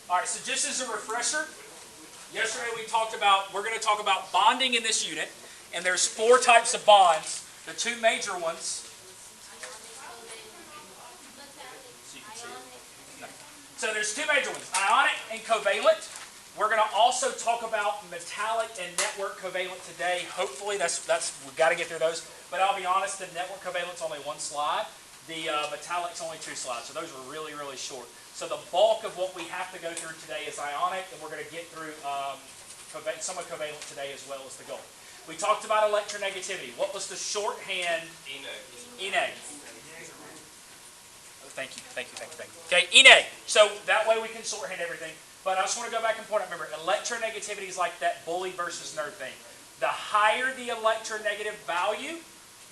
All right, so just as a refresher, yesterday we're going to talk about bonding in this unit, and there's 4 types of bonds. The 2 major ones. So there's 2 major ones, ionic and covalent. We're going to also talk about metallic and network covalent today. Hopefully we've got to get through those. But I'll be honest, the network covalent's only 1 slide. The metallic's only 2 slides. So those are really, really short. So the bulk of what we have to go through today is ionic, and we're going to get through some of covalent today as well as the gold. We talked about electronegativity. What was the shorthand? Ene. Thank you. Okay, Ene. So that way we can shorthand everything. But I just want to go back and point out, remember, electronegativity is like that bully versus nerd thing. The higher the electronegative value,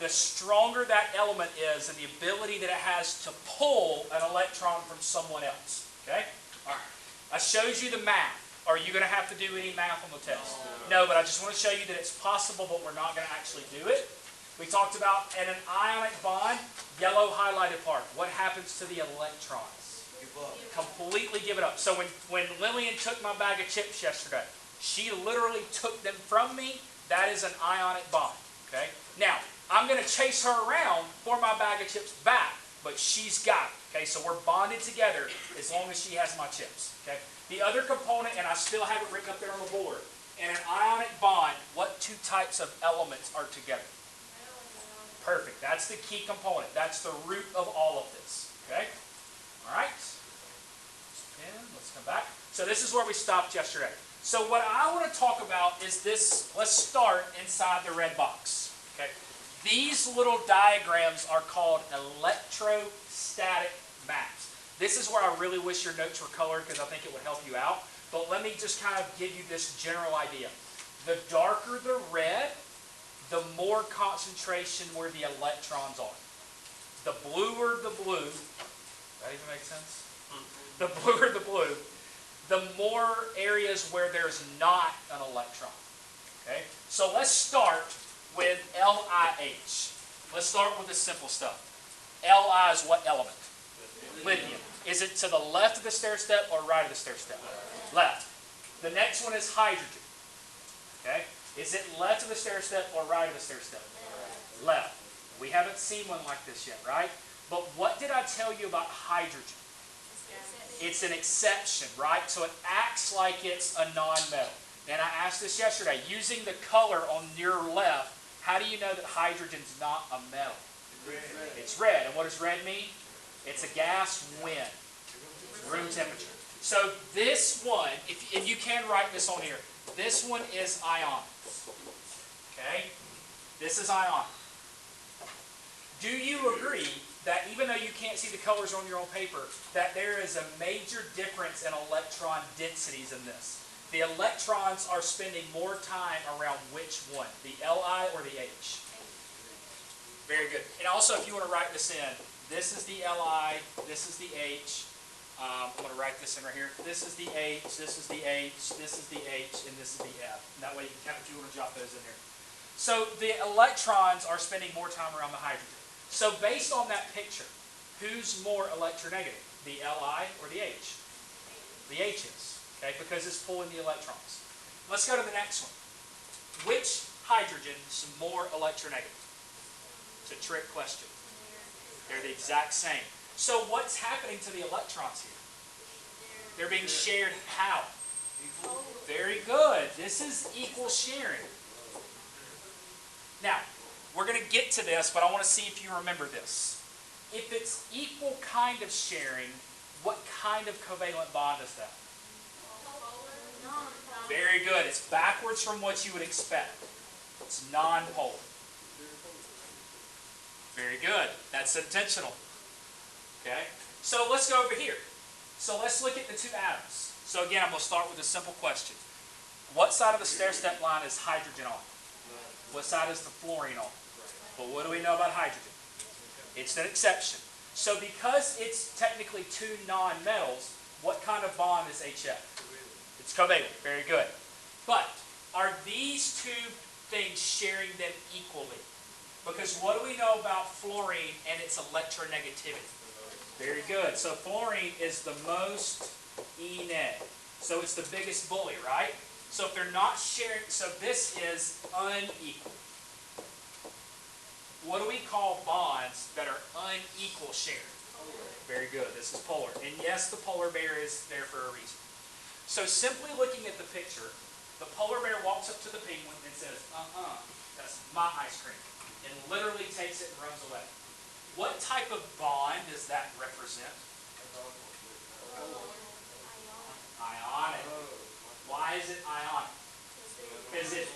the stronger that element is and the ability that it has to pull an electron from someone else. Okay? All right. I showed you the math. Are you going to have to do any math on the test? No, but I just want to show you that it's possible, but we're not going to actually do it. We talked about in an ionic bond, yellow highlighted part. What happens to the electrons? Completely give it up. So when Lillian took my bag of chips yesterday, she literally took them from me. That is an ionic bond. Okay? Now, I'm going to chase her around for my bag of chips back, but she's got it. Okay? So we're bonded together as long as she has my chips. Okay? The other component, and I still have it written up there on the board, in an ionic bond, what 2 types of elements are together? Perfect. That's the key component. That's the root of all of this. Okay? All right? And let's come back. So this is where we stopped yesterday. So what I want to talk about is this. Let's start inside the red box. Okay? These little diagrams are called electrostatic maps. This is where I really wish your notes were colored because I think it would help you out. But let me just kind of give you this general idea. The darker the red, the more concentration where the electrons are. The bluer the blue, that even make sense? The bluer the blue, the more areas where there's not an electron. Okay? So let's start with LiH. Let's start with the simple stuff. Li is what element? Lithium. Is it to the left of the stair step or right of the stair step? Left. The next one is hydrogen. Okay? Is it left of the stair step or right of the stair step? Left. We haven't seen one like this yet, right? But what did I tell you about hydrogen? It's an exception, right? So it acts like it's a non-metal. And I asked this yesterday. Using the color on your left, how do you know that hydrogen's not a metal? It's red. And what does red mean? It's a gas when? Room temperature. So this one, if you can write this on here, this one is ionic. Okay? This is ionic. Do you agree that even though you can't see the colors on your own paper, that there is a major difference in electron densities in this? The electrons are spending more time around which one? The Li or the H? Very good. And also, if you want to write this in, this is the Li, this is the H. I'm going to write this in right here. This is the H, this is the H, this is the H, and this is the F. And that way you can if you want to jot those in here. So the electrons are spending more time around the hydrogen. So based on that picture, who's more electronegative? The Li or the H? The H is, okay, because it's pulling the electrons. Let's go to the next one. Which hydrogen is more electronegative? It's a trick question. They're the exact same. So what's happening to the electrons here? They're being shared how? Very good. This is equal sharing. Now, we're going to get to this, but I want to see if you remember this. If it's equal kind of sharing, what kind of covalent bond is that? Very good. It's backwards from what you would expect. It's non-polar. Very good. That's intentional. Okay? So let's go over here. So let's look at the 2 atoms. So again, I'm going to start with a simple question. What side of the stair-step line is hydrogen on? What side is the fluorine on? But what do we know about hydrogen? It's an exception. So because it's technically 2 non-metals, what kind of bond is HF? It's covalent. Very good. But are these 2 things sharing them equally? Because what do we know about fluorine and its electronegativity? Very good. So fluorine is the most E neg. So it's the biggest bully, right? So if they're not sharing, so this is unequal. What do we call bonds that are unequal shared? Very good. This is polar. And yes, the polar bear is there for a reason. So simply looking at the picture, the polar bear walks up to the penguin and says, that's my ice cream. And literally takes it and runs away. What type of bond does that represent? Ionic. Why is it ionic? Because it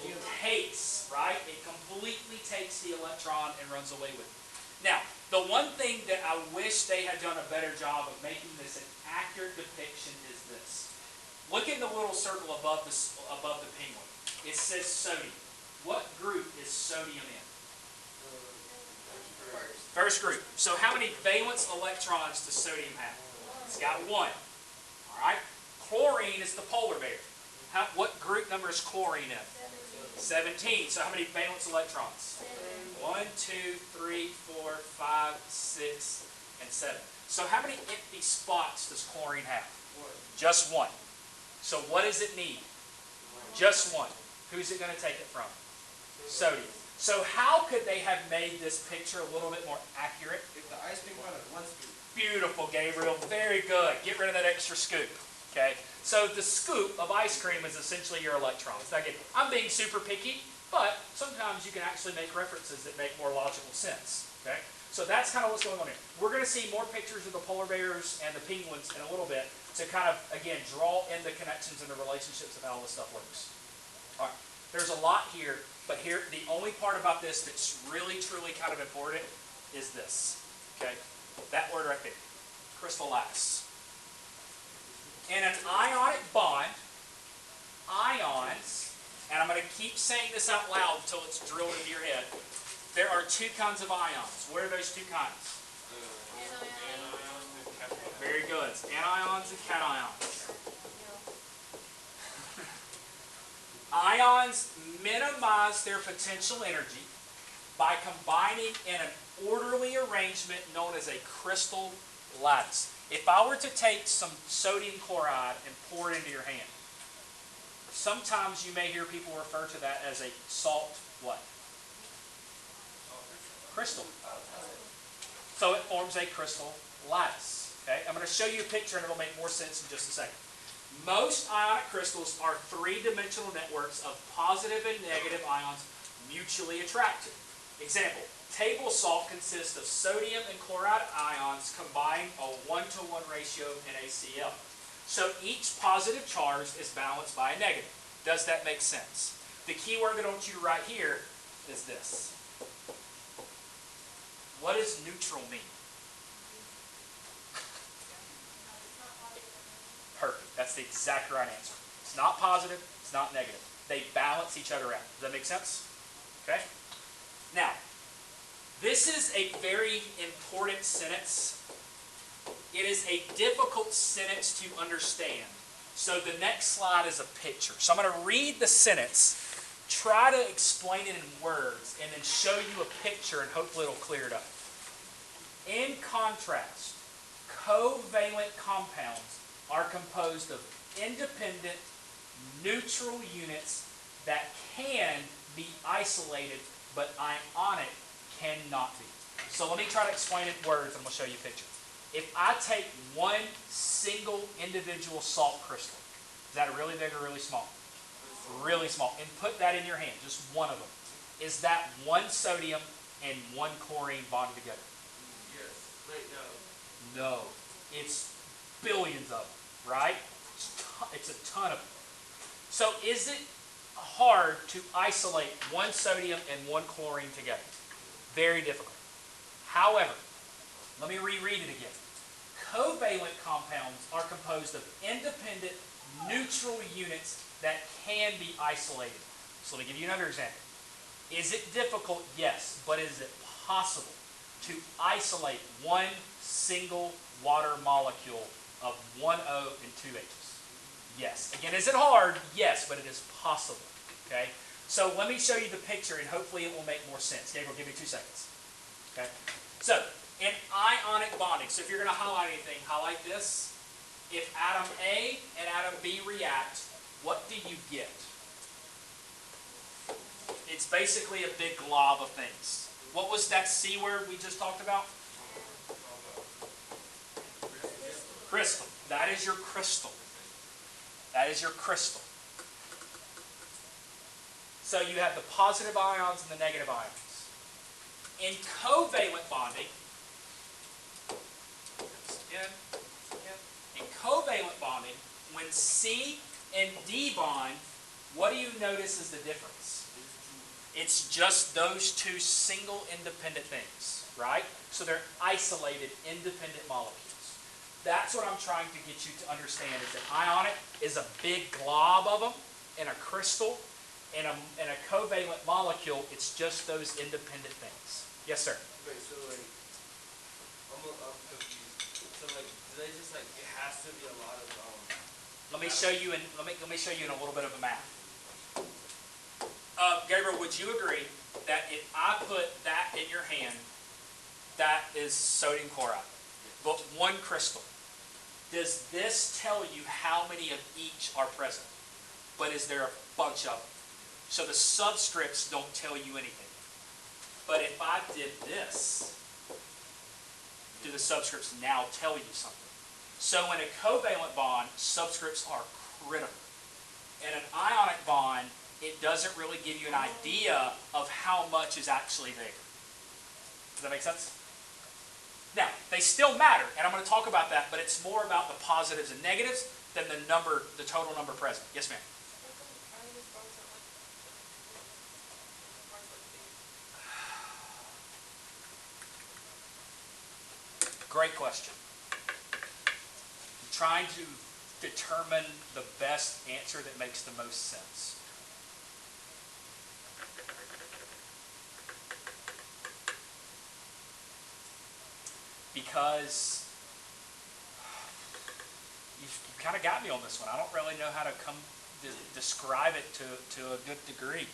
takes, right? It completely takes the electron and runs away with it. Now, the one thing that I wish they had done a better job of making this an accurate depiction is this. Look in the little circle above the penguin. It says sodium. What group is sodium in? First group. So how many valence electrons does sodium have? It's got 1. All right. Chlorine is the polar bear. What group number is chlorine in? 17. So how many valence electrons? 1, 2, 3, 4, 5, 6, and 7. So how many empty spots does chlorine have? Just 1. So what does it need? Just 1. Who's it going to take it from? Sodium. So how could they have made this picture a little bit more accurate? If the ice cream had 1 scoop. Beautiful, Gabriel. Very good. Get rid of that extra scoop. Okay? So the scoop of ice cream is essentially your electrons. Now again, I'm being super picky, but sometimes you can actually make references that make more logical sense. Okay? So that's kind of what's going on here. We're going to see more pictures of the polar bears and the penguins in a little bit to kind of, again, draw in the connections and the relationships of how all this stuff works. All right. There's a lot here, but here, the only part about this that's really, truly kind of important is this. Okay? That word right there. Crystal lattice. In an ionic bond, ions, and I'm going to keep saying this out loud until it's drilled into your head, there are 2 kinds of ions. What are those 2 kinds? Very good. It's anions and cations. Ions minimize their potential energy by combining in an orderly arrangement known as a crystal lattice. If I were to take some sodium chloride and pour it into your hand, sometimes you may hear people refer to that as a salt what? Crystal. So it forms a crystal lattice. Okay? I'm going to show you a picture and it'll make more sense in just a second. Most ionic crystals are 3-dimensional networks of positive and negative ions mutually attracted. Example, table salt consists of sodium and chloride ions combined a 1-to-1 ratio in NaCl. So each positive charge is balanced by a negative. Does that make sense? The key word that I want you to write here is this. What does neutral mean? Perfect. That's the exact right answer. It's not positive. It's not negative. They balance each other out. Does that make sense? Okay? Now, this is a very important sentence. It is a difficult sentence to understand. So the next slide is a picture. So I'm going to read the sentence, try to explain it in words, and then show you a picture, and hopefully it'll clear it up. In contrast, covalent compounds are composed of independent, neutral units that can be isolated, but ionic cannot be. So let me try to explain it in words, and we'll show you a picture. If I take one single individual salt crystal, is that really big or really small? Really small. And put that in your hand, just one of them. Is that one sodium and one chlorine bonded together? Yes. Wait, no. No. It's billions of them. Right? It's a ton of them. So is it hard to isolate one sodium and one chlorine together? Very difficult. However, let me reread it again. Covalent compounds are composed of independent, neutral units that can be isolated. So let me give you another example. Is it difficult? Yes. But is it possible to isolate one single water molecule of one O and 2 H's? Yes. Again, is it hard? Yes, but it is possible. Okay? So let me show you the picture, and hopefully it will make more sense. Gabriel, give me 2 seconds. Okay? So In ionic bonding, so if you're going to highlight anything, highlight this. If atom A and atom B react, what do you get? It's basically a big glob of things. What was that C word we just talked about? Crystal. That is your crystal. That is your crystal. So you have the positive ions and the negative ions. In covalent bonding, in covalent bonding, when C and D bond, what do you notice is the difference? It's just those two single independent things, right? So they're isolated, independent molecules. That's what I'm trying to get you to understand, is that ionic is a big glob of them in a crystal. In a covalent molecule, it's just those independent things. Yes, sir? Okay, so like, I'm confused. So like, do they just like, it has to be a lot of, Let me show you in a little bit of a math. Gabriel, would you agree that if I put that in your hand, that is sodium chloride, but one crystal? Does this tell you how many of each are present? But is there a bunch of them? So the subscripts don't tell you anything. But if I did this, do the subscripts now tell you something? So in a covalent bond, subscripts are critical. In an ionic bond, it doesn't really give you an idea of how much is actually there. Does that make sense? Now, they still matter, and I'm going to talk about that, but it's more about the positives and negatives than the total number present. Yes, ma'am? Great question. I'm trying to determine the best answer that makes the most sense. Because you've kind of got me on this one. I don't really know how to describe it to a good degree.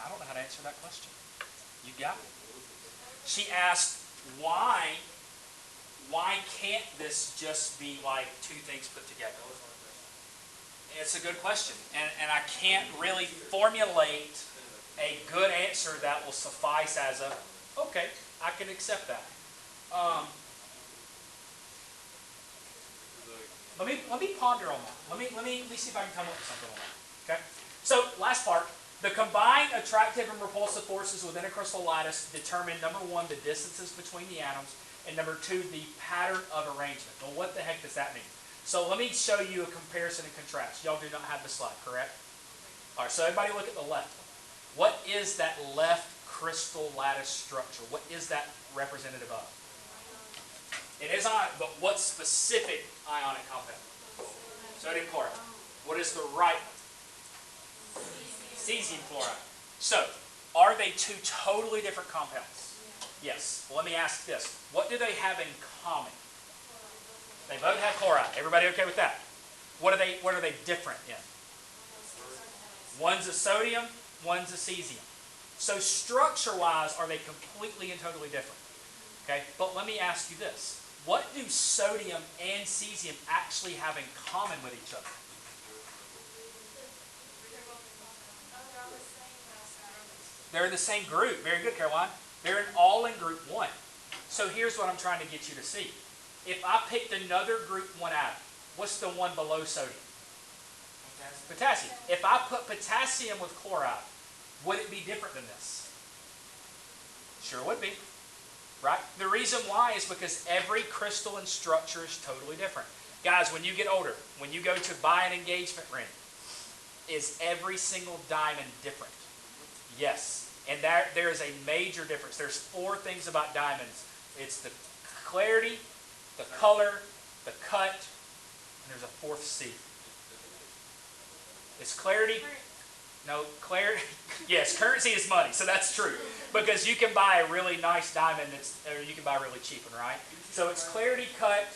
I don't know how to answer that question. You got it. She asked, why can't this just be like two things put together? It's a good question. And I can't really formulate a good answer that will suffice as a, okay, I can accept that. Let me ponder on that. Let me see if I can come up with something on that. Okay? So, last part. The combined attractive and repulsive forces within a crystal lattice determine, number one, the distances between the atoms, and number two, the pattern of arrangement. Well, what the heck does that mean? So let me show you a comparison and contrast. Y'all do not have the slide, correct? All right, so everybody look at the left one. What is that left crystal lattice structure? What is that representative of? It is ionic, but what specific ionic compound? Sodium chloride. What is the right one? Cesium chloride. So, are they two totally different compounds? Yes. Well, let me ask this. What do they have in common? They both have chloride. Everybody okay with that? What are they different in? One's a sodium, one's a cesium. So structure-wise, are they completely and totally different? Okay, but let me ask you this. What do sodium and cesium actually have in common with each other? They're in the same group. Very good, Caroline. They're all in group 1. So here's what I'm trying to get you to see. If I picked another group 1 atom, what's the one below sodium? Potassium. If I put potassium with chloride, would it be different than this? Sure would be. Right? The reason why is because every crystalline structure is totally different. Guys, when you get older, when you go to buy an engagement ring, is every single diamond different? Yes. And there is a major difference. There's 4 things about diamonds. It's the clarity, the color, the cut, and there's a 4th C. It's clarity. No, clarity. Yes, currency is money, so that's true. Because you can buy a really nice diamond, or you can buy a really cheap one, right? So it's clarity, cut.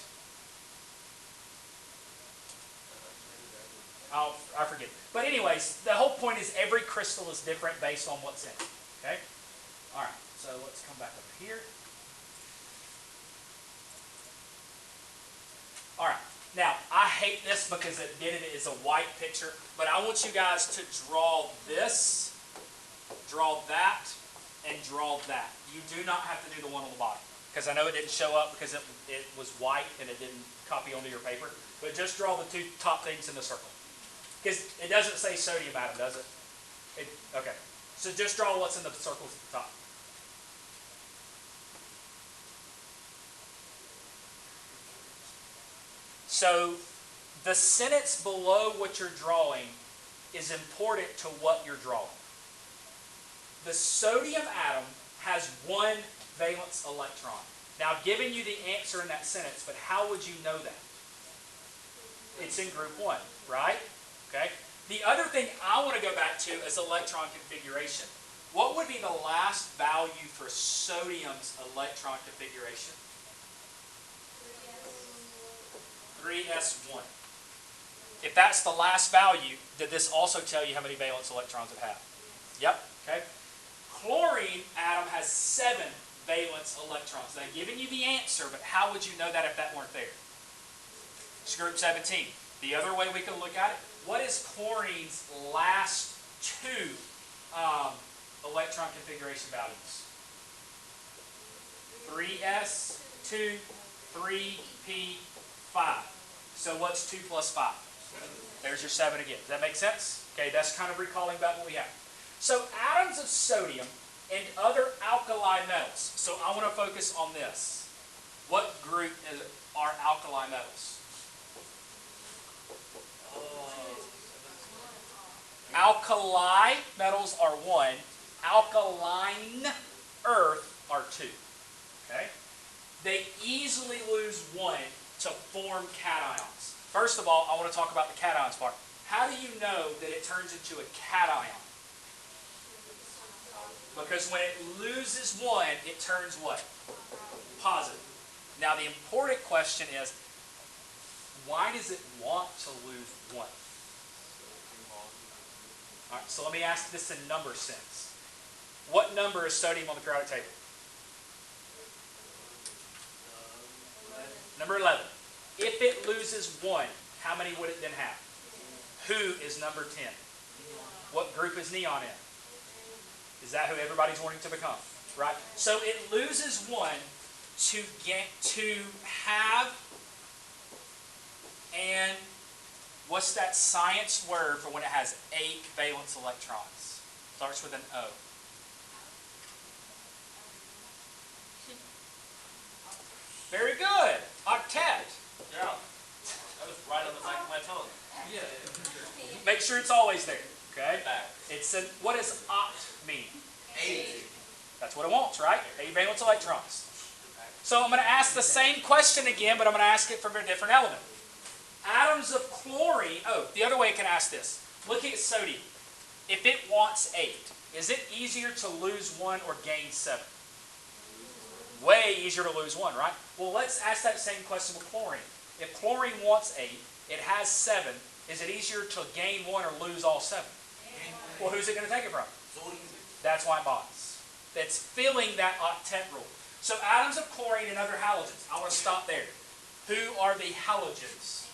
I forget. But anyways, the whole point is every crystal is different based on what's in it. Okay? All right, so let's come back up here. All right, now I hate this because it did it as a white picture, but I want you guys to draw this, draw that, and draw that. You do not have to do the one on the bottom, because I know it didn't show up because it was white and it didn't copy onto your paper, but just draw the two top things in the circle. Because it doesn't say sodium atom, does it? Okay, so just draw what's in the circles at the top. So the sentence below what you're drawing is important to what you're drawing. The sodium atom has one valence electron. Now I've given you the answer in that sentence, but how would you know that? It's in group 1, right? Okay. The other thing I want to go back to is electron configuration. What would be the last value for sodium's electron configuration? 3s1. If that's the last value, did this also tell you how many valence electrons it has? Yep. Okay. Chlorine atom has 7 valence electrons. They've given you the answer, but how would you know that if that weren't there? It's group 17. The other way we can look at it, what is chlorine's last 2 electron configuration values? 3s2, 3p5. So what's 2 plus 5? There's your 7 again. Does that make sense? Okay, that's kind of recalling back what we have. So atoms of sodium and other alkali metals. So I want to focus on this. What group are alkali metals? Alkali metals are 1. Alkaline earth are 2. Okay? They easily lose 1 to form cations. First of all, I want to talk about the cations part. How do you know that it turns into a cation? Because when it loses 1, it turns what? Positive. Now the important question is, why does it want to lose 1? All right, so let me ask this in number sense. What number is sodium on the periodic table? Number 11. If it loses 1, how many would it then have? Who is number 10? What group is neon in? Is that who everybody's wanting to become? Right? So it loses 1 to have, and what's that science word for when it has 8 valence electrons? Starts with an O. Very good. Octet. Yeah. That was right on the back of my tongue. Yeah. Make sure it's always there. Okay? Back. What does oct mean? 8. That's what it wants, right? 8 valence electrons. So I'm going to ask the same question again, but I'm going to ask it from a different element. Atoms of chlorine. Oh, the other way I can ask this. Look at sodium. If it wants 8, is it easier to lose 1 or gain 7? Way easier to lose 1, right? Well, let's ask that same question with chlorine. If chlorine wants 8, it has 7, is it easier to gain 1 or lose all 7? Well, who's it going to take it from? That's why it bonds. It's filling that octet rule. So atoms of chlorine and other halogens. I want to stop there. Who are the halogens?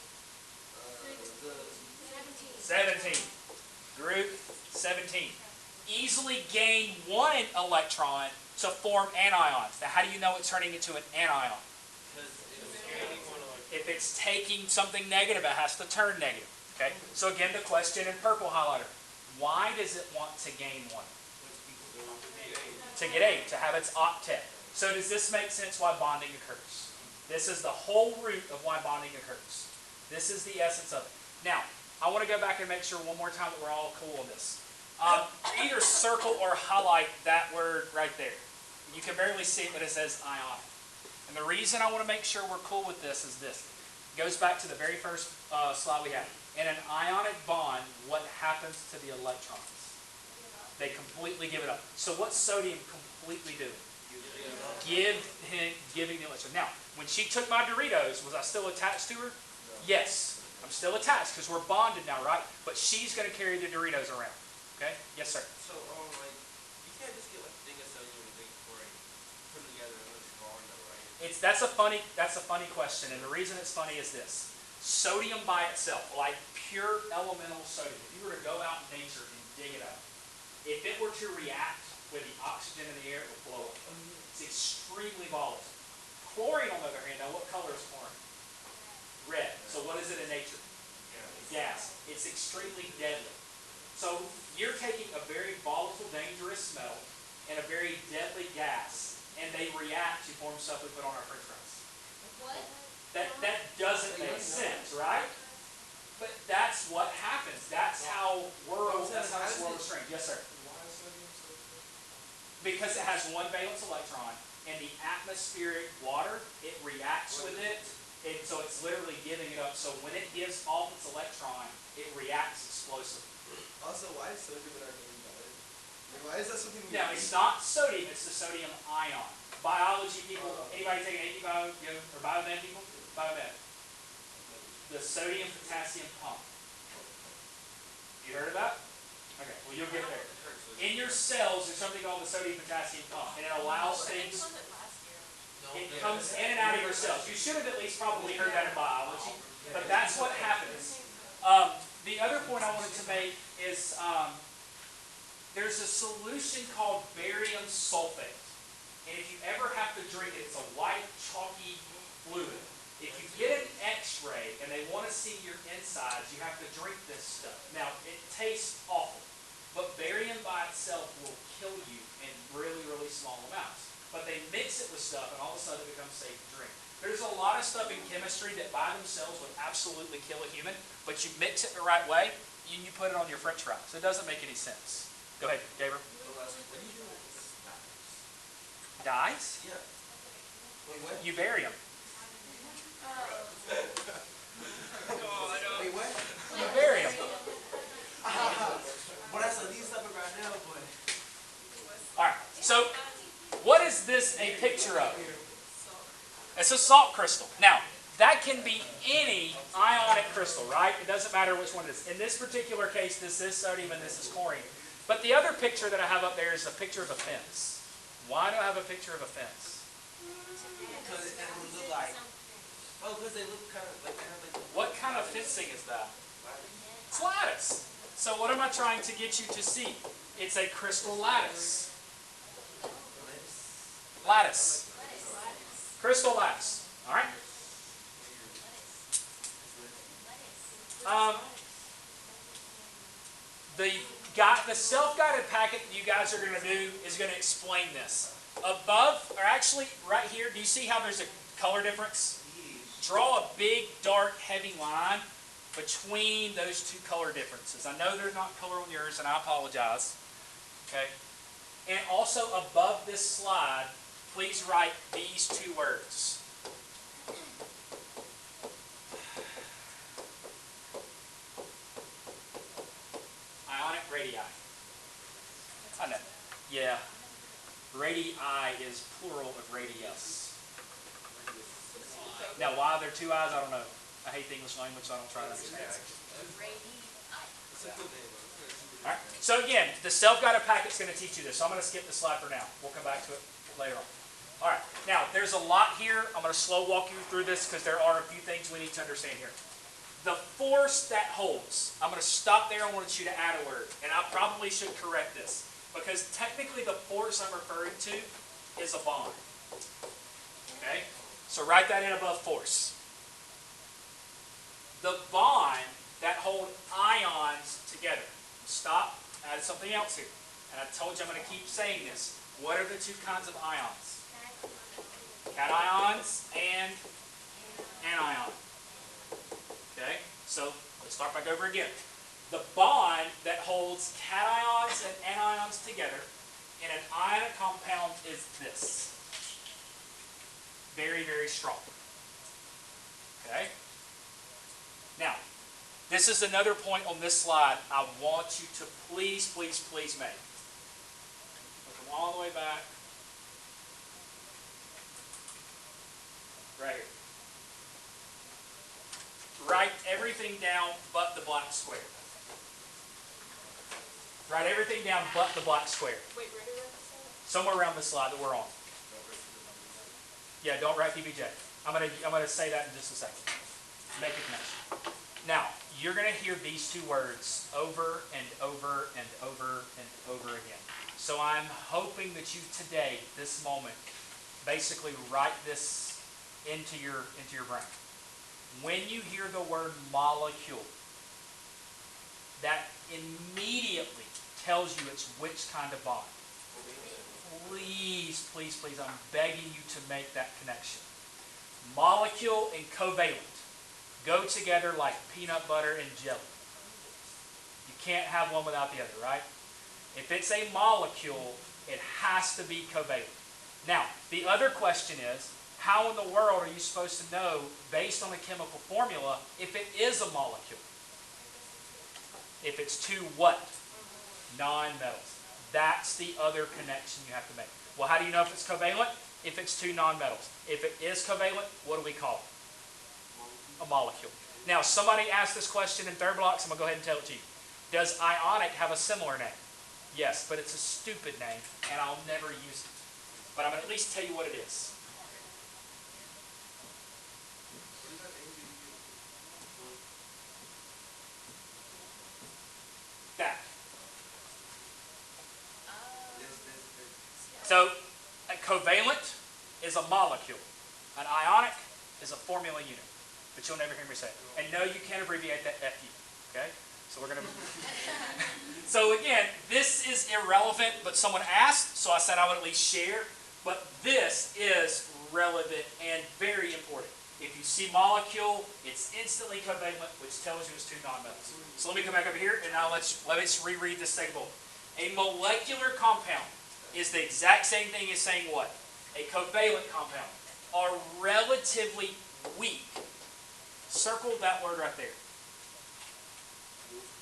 17. Group 17. Easily gain 1 electron to form anions. Now, how do you know it's turning into an anion? If it's taking something negative, it has to turn negative. Okay. So again, the question in purple highlighter. Why does it want to gain 1? To get 8, to have its octet. So does this make sense why bonding occurs? This is the whole root of why bonding occurs. This is the essence of it. Now, I want to go back and make sure one more time that we're all cool on this. Either circle or highlight that word right there. You can barely see it, but it says ionic. And the reason I want to make sure we're cool with this is this. It goes back to the very first slide we had. In an ionic bond, what happens to the electrons? They completely give it up. So what's sodium completely doing? Giving the electron. Now, when she took my Doritos, was I still attached to her? Yes. I'm still attached because we're bonded now, right? But she's going to carry the Doritos around. Okay? Yes, sir. So, like, you can't just get That's a funny question, and the reason it's funny is this. Sodium by itself, like pure elemental sodium, if you were to go out in nature and dig it up, if it were to react with the oxygen in the air, it would blow up. It's extremely volatile. Chlorine, on the other hand, now what color is chlorine? Red. So what is it in nature? Gas. It's extremely deadly. So you're taking a very volatile, dangerous metal and a very deadly gas, and they react to form stuff we put on our french fries. What? That doesn't make sense, right? But that's what happens. That's how this world is framed. Yes, sir. Why is sodium so good? Because it has one valence electron, and the atmospheric water, it reacts with it, and so it's literally giving it up. So when it gives off its electron, it reacts explosively. Also, why is sodium in our daily diet? Like, why is that something we Now, it's not sodium, it's the sodium ion. Biology people, anybody take an AP bio, or biomed people? Biomed. The sodium potassium pump. You heard about it? Okay, well you'll get there. In your cells, there's something called the sodium potassium pump, and it allows things, it comes in and out of your cells. You should have at least probably heard that in biology, but that's what happens. The other point I wanted to make is there's a solution called barium sulfate. And if you ever have to drink it, it's a white, chalky fluid. If you get an x-ray and they want to see your insides, you have to drink this stuff. Now, it tastes awful, but barium by itself will kill you in really, really small amounts. But they mix it with stuff, and all of a sudden it becomes safe to drink. There's a lot of stuff in chemistry that by themselves would absolutely kill a human, but you mix it the right way, and you put it on your french fries. So it doesn't make any sense. Go ahead, Gabriel. What do you do with this? Dyes? Yeah. Wait, what? You bury them. Wait, what? You bury them. But that's a new stuff right now, but. All right, so what is this a picture of? It's a salt crystal. Now, that can be any ionic crystal, right? It doesn't matter which one it is. In this particular case, this is sodium and this is chlorine. But the other picture that I have up there is a picture of a fence. Why do I have a picture of a fence? Because it would look like. Oh, because they look kind of like. What kind of fencing is that? It's lattice. So what am I trying to get you to see? It's a crystal lattice. Lattice. Crystal lattice. All right? The self-guided packet you guys are going to do is going to explain this. Above, or actually right here, do you see how there's a color difference? Draw a big, dark, heavy line between those two color differences. I know there's not color on yours, and I apologize. Okay? And also above this slide, please write these two words. Ionic radii. I know. Yeah. Radii is plural of radius. Now, why there are two eyes, I don't know. I hate the English language, so I don't try to understand it. All right. So again, the self-guided packet is going to teach you this. So I'm going to skip this slide for now. We'll come back to it later on. All right. Now, there's a lot here. I'm going to slow walk you through this because there are a few things we need to understand here. The force that holds. I'm going to stop there. I want you to add a word. And I probably should correct this because technically the force I'm referring to is a bond. Okay? So write that in above force. The bond that hold ions together. Stop. Add something else here. And I told you I'm going to keep saying this. What are the two kinds of ions? Cations and anion. Okay? So let's start back over again. The bond that holds cations and anions together in an ionic compound is this. Very, very strong. Okay? Now, this is another point on this slide I want you to please, please, please make. We'll come all the way back. Right here. Write everything down but the black square. Write everything down but the black square. Wait, where did that say? Somewhere around the slide that we're on. Yeah, don't write PBJ. I'm gonna say that in just a second. Make a connection. Now, you're gonna hear these two words over and over and over and over again. So I'm hoping that you today, this moment, basically write this into your brain. When you hear the word molecule, that immediately tells you it's which kind of bond. Please, please, please, I'm begging you to make that connection. Molecule and covalent go together like peanut butter and jelly. You can't have one without the other, right? If it's a molecule, it has to be covalent. Now, the other question is, how in the world are you supposed to know, based on the chemical formula, if it is a molecule? If it's two what? Non-metals. That's the other connection you have to make. Well, how do you know if it's covalent? If it's two non-metals. If it is covalent, what do we call it? A molecule. Now, somebody asked this question in third block, so I'm going to go ahead and tell it to you. Does ionic have a similar name? Yes, but it's a stupid name, and I'll never use it. But I'm going to at least tell you what it is. That. So, a covalent is a molecule. An ionic is a formula unit. But you'll never hear me say it. And no, you can't abbreviate that FU. Okay? So we're going to... So again, this is irrelevant, but someone asked, so I said I would at least share. But this is relevant and very important. If you see molecule, it's instantly covalent, which tells you it's two nonmetals. So let me come back over here, and now let's reread this table. A molecular compound is the exact same thing as saying what? A covalent compound are relatively weak. Circle that word right there.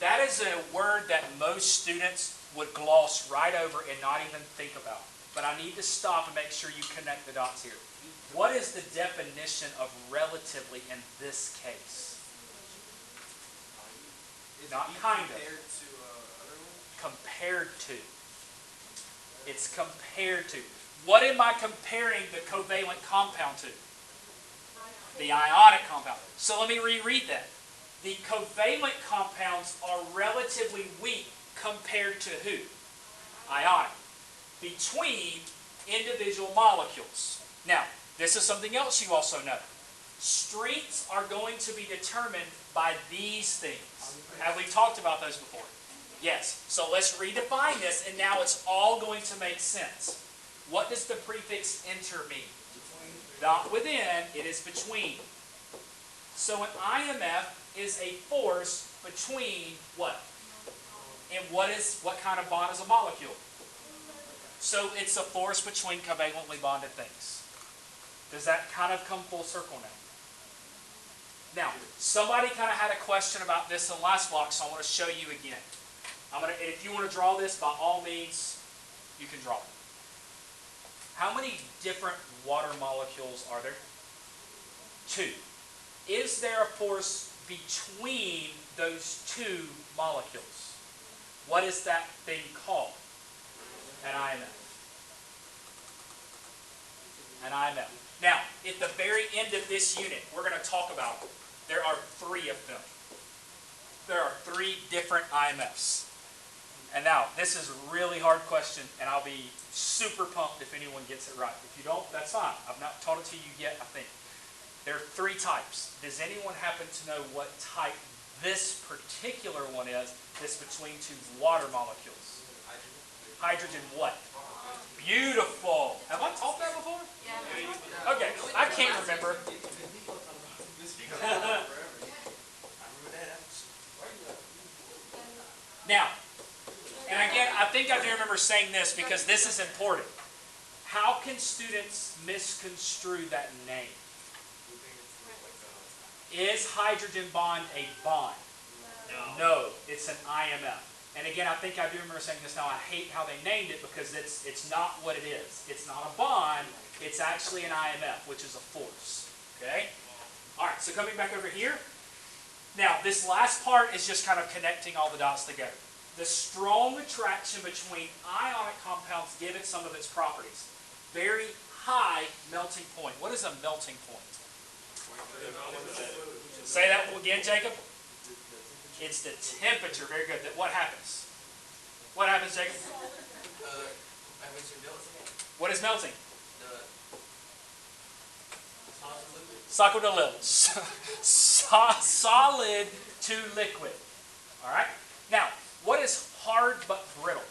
That is a word that most students would gloss right over and not even think about. But I need to stop and make sure you connect the dots here. What is the definition of relatively in this case? Not kind of. Compared to. It's compared to. What am I comparing the covalent compound to? The ionic compound. So let me reread that. The covalent compounds are relatively weak compared to who? Ionic. Between individual molecules. Now, this is something else you also know. Strengths are going to be determined by these things. Have we talked about those before? Yes. So let's redefine this, and now it's all going to make sense. What does the prefix inter mean? Not within, it is between. So an IMF is a force between what? And what kind of bond is a molecule? So it's a force between covalently bonded things. Does that kind of come full circle now? Now, somebody kind of had a question about this in the last block, so I want to show you again. If you want to draw this, by all means, you can draw it. How many different water molecules are there? 2. Is there a force between those 2 molecules? What is that thing called? An IMF. An IMF. Now, at the very end of this unit, we're going to talk about them. There are 3 of them. There are 3 different IMFs. And now, this is a really hard question, and I'll be super pumped if anyone gets it right. If you don't, that's fine. I've not taught it to you yet, I think. There are 3 types. Does anyone happen to know what type this particular one is that's between 2 water molecules? Hydrogen what? Beautiful. Have I taught that before? Yeah. Okay, I can't remember. Now, and again, I think I do remember saying this because this is important. How can students misconstrue that name? Is hydrogen bond a bond? No, it's an IMF. And again, I think I do remember saying this now. I hate how they named it because it's not what it is. It's not a bond. It's actually an IMF, which is a force. Okay? All right, so coming back over here. Now, this last part is just kind of connecting all the dots together. The strong attraction between ionic compounds given some of its properties. Very high melting point. What is a melting point? Say that again, Jacob. It's the temperature. Very good. What happens? What happens, Jacob? What is melting? Solid to liquid. Solid to liquid. All right. Now, what is hard but brittle?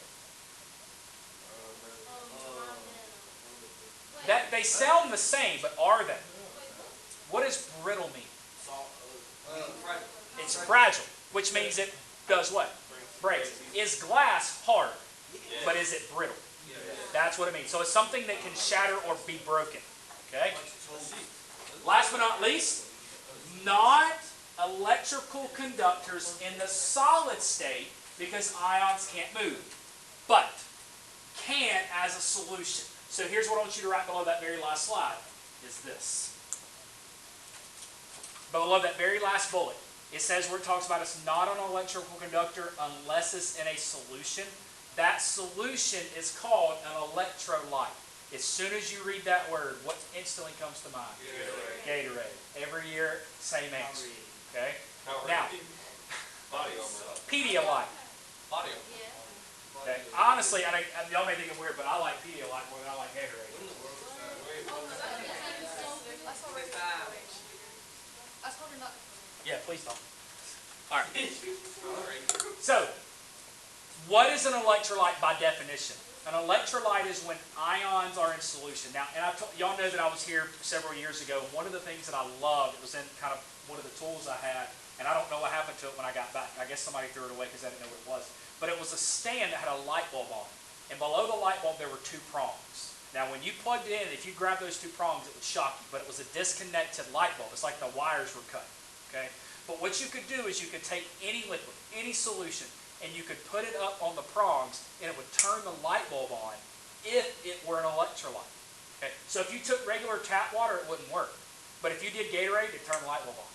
That they sound the same, but are they? What does brittle mean? It's fragile, which means it does what? Breaks. Is glass hard, but is it brittle? That's what it means. So it's something that can shatter or be broken. Okay. Last but not least, not electrical conductors in the solid state because ions can't move, but can as a solution. So here's what I want you to write below that very last slide, is this. Below that very last bullet, it says where it talks about it's not an electrical conductor unless it's in a solution. That solution is called an electrolyte. As soon as you read that word, what instantly comes to mind? Gatorade. Every year, same answer. Okay? Now, Pedialyte. Okay. Honestly, y'all may think I'm weird, but I like Pedialyte more than I like Gatorade. Yeah, please don't. All right. So, what is an electrolyte by definition? An electrolyte is when ions are in solution. Now, and y'all know that I was here several years ago. One of the things that I loved, it was in kind of one of the tools I had, and I don't know what happened to it when I got back. I guess somebody threw it away because I didn't know what it was. But it was a stand that had a light bulb on it. And below the light bulb, there were two prongs. Now, when you plugged it in, if you grabbed those two prongs, it would shock you. But it was a disconnected light bulb. It's like the wires were cut. Okay? But what you could do is you could take any liquid, any solution, and you could put it up on the prongs, and it would turn the light bulb on if it were an electrolyte. Okay? So if you took regular tap water, it wouldn't work. But if you did Gatorade, it'd turn the light bulb on.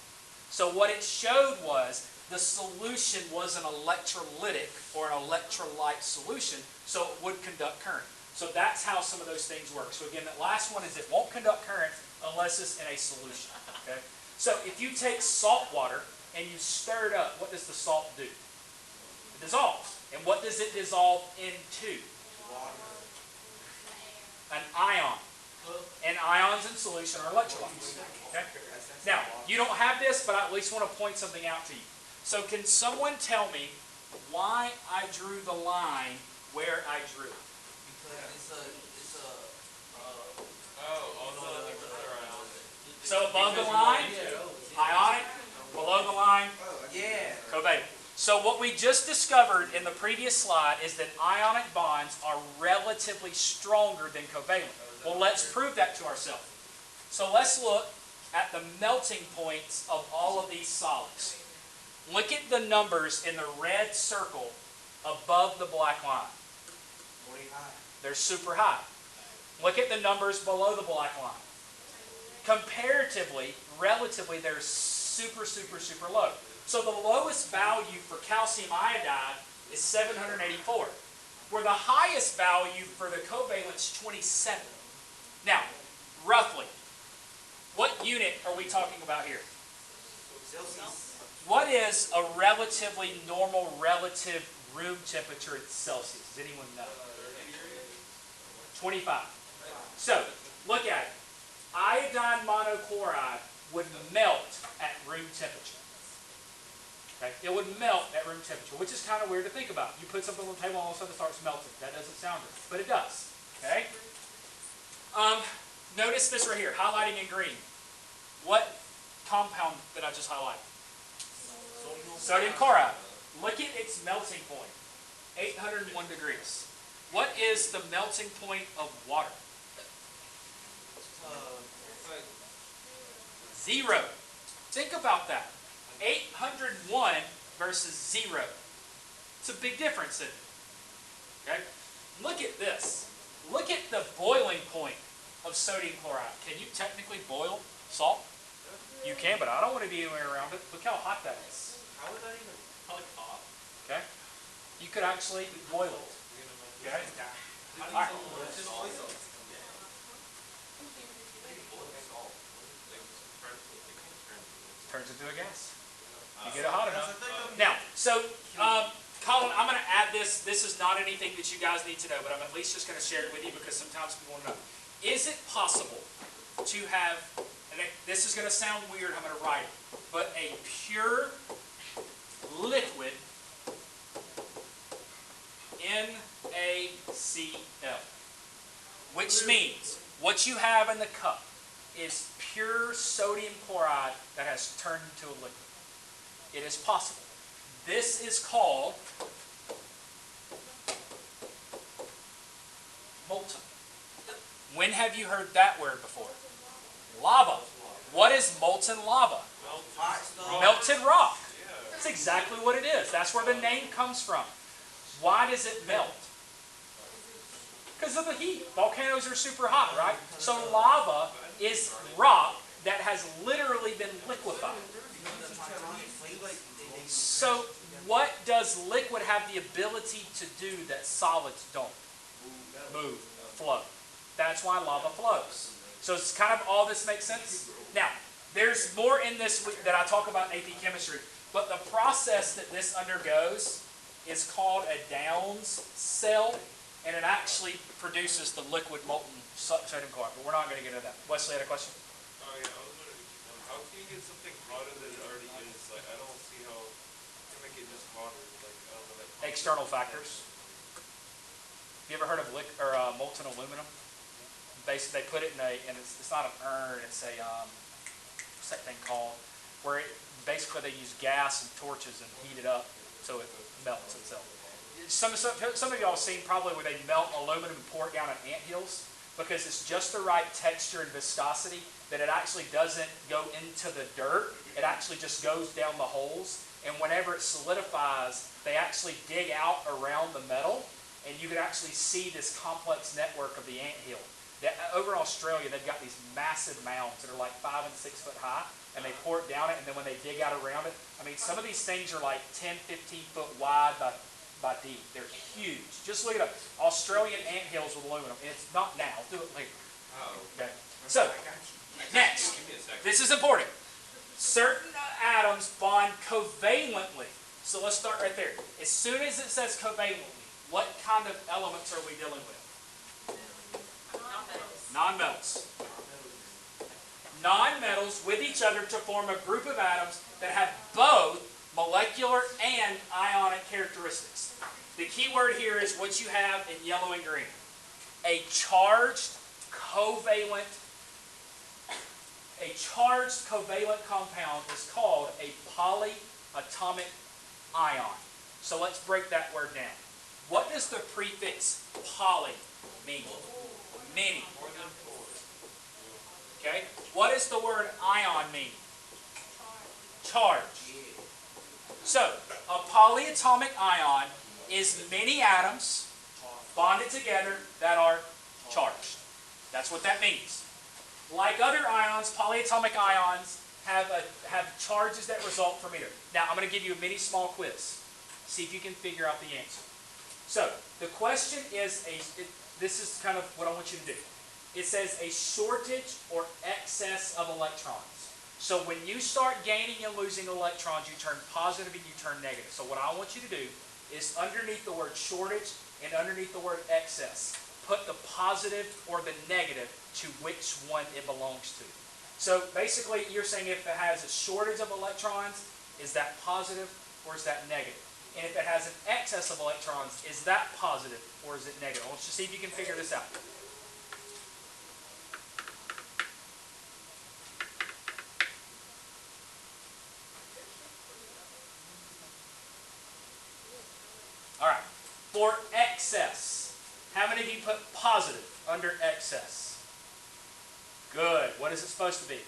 So what it showed was the solution was an electrolytic or an electrolyte solution, so it would conduct current. So that's how some of those things work. So again, that last one is it won't conduct current unless it's in a solution. Okay? So if you take salt water and you stir it up, what does the salt do? It dissolves. And what does it dissolve into? An ion. And ions in solution are electrolytes. Okay? Now, you don't have this, but I at least want to point something out to you. So can someone tell me why I drew the line where I drew? So above the line, ionic. Below the line, covalent. So what we just discovered in the previous slide is that ionic bonds are relatively stronger than covalent. Well, let's prove that to ourselves. So let's look at the melting points of all of these solids. Look at the numbers in the red circle above the black line. They're super high. Look at the numbers below the black line. Comparatively, relatively, they're super, super, super low. So the lowest value for calcium iodide is 784, where the highest value for the covalent is 27. Now, roughly, what unit are we talking about here? What is a relatively normal relative room temperature at Celsius? Does anyone know? 25. So, look at it. Iodine monochloride would melt at room temperature. Okay? It would melt at room temperature, which is kind of weird to think about. You put something on the table and all of a sudden it starts melting. That doesn't sound good, but it does. Okay? Notice this right here, highlighting in green. What compound did I just highlight? Sodium chloride. Look at its melting point, 801 degrees. What is the melting point of water? 0. Think about that. 801 versus 0. It's a big difference, isn't it? Okay? Look at this. Look at the boiling point of sodium chloride. Can you technically boil salt? You can, but I don't want to be anywhere around it. Look how hot that is. How would that even hot? Okay? You could actually boil it. Okay? All right. turns into a gas. You get it hot enough. Now, so, Colin, I'm going to add this. This is not anything that you guys need to know, but I'm at least just going to share it with you because sometimes people want to know. Is it possible to have, and this is going to sound weird, I'm going to write it, but a pure liquid NaCl, which means what you have in the cup is pure sodium chloride that has turned into a liquid. It is possible. This is called molten. When have you heard that word before? Lava. What is molten lava? Melted rock. That's exactly what it is. That's where the name comes from. Why does it melt? Because of the heat. Volcanoes are super hot, right? So lava is rock that has literally been liquefied. So what does liquid have the ability to do that solids don't? Move, flow. That's why lava flows. So it's kind of all this makes sense? Now, there's more in this that I talk about in AP chemistry, but the process that this undergoes is called a Downs cell, and it actually produces the liquid molten sodium chloride, but we're not going to get into that. Wesley had a question? Oh yeah, I was wondering, how can you get something hotter than it already is? Like, I don't see how to make it just hotter. Like, I don't know, like External factors. You ever heard of molten aluminum? Basically, they put it in and it's not an urn, it's a, what's that thing called? Where basically they use gas and torches and heat it up so it melts itself. Some of y'all have seen probably where they melt aluminum and pour it down on anthills because it's just the right texture and viscosity that it actually doesn't go into the dirt. It actually just goes down the holes. And whenever it solidifies, they actually dig out around the metal and you can actually see this complex network of the anthill. Over in Australia, they've got these massive mounds that are like 5 and 6 foot high, and they pour it down it, and then when they dig out around it, I mean, some of these things are like 10, 15 foot wide by deep. They're huge. Just look it up. Australian anthills with aluminum. And it's not now. I'll do it later. Okay. So, next. This is important. Certain atoms bond covalently. So let's start right there. As soon as it says covalently, what kind of elements are we dealing with? Non-metals. Non-metals with each other to form a group of atoms that have both molecular and ionic characteristics. The key word here is what you have in yellow and green. A charged covalent compound is called a polyatomic ion. So let's break that word down. What does the prefix poly mean? Many. Okay. What does the word ion mean? Charge. So, a polyatomic ion is many atoms bonded together that are charged. That's what that means. Like other ions, polyatomic ions have charges that result from either. Now, I'm going to give you a mini small quiz. See if you can figure out the answer. So, the question is, this is kind of what I want you to do. It says a shortage or excess of electrons. So when you start gaining and losing electrons, you turn positive and you turn negative. So what I want you to do is underneath the word shortage and underneath the word excess, put the positive or the negative to which one it belongs to. So basically you're saying if it has a shortage of electrons, is that positive or is that negative? And if it has an excess of electrons, is that positive or is it negative? Let's just see if you can figure this out. All right. For excess, how many of you put positive under excess? Good. What is it supposed to be?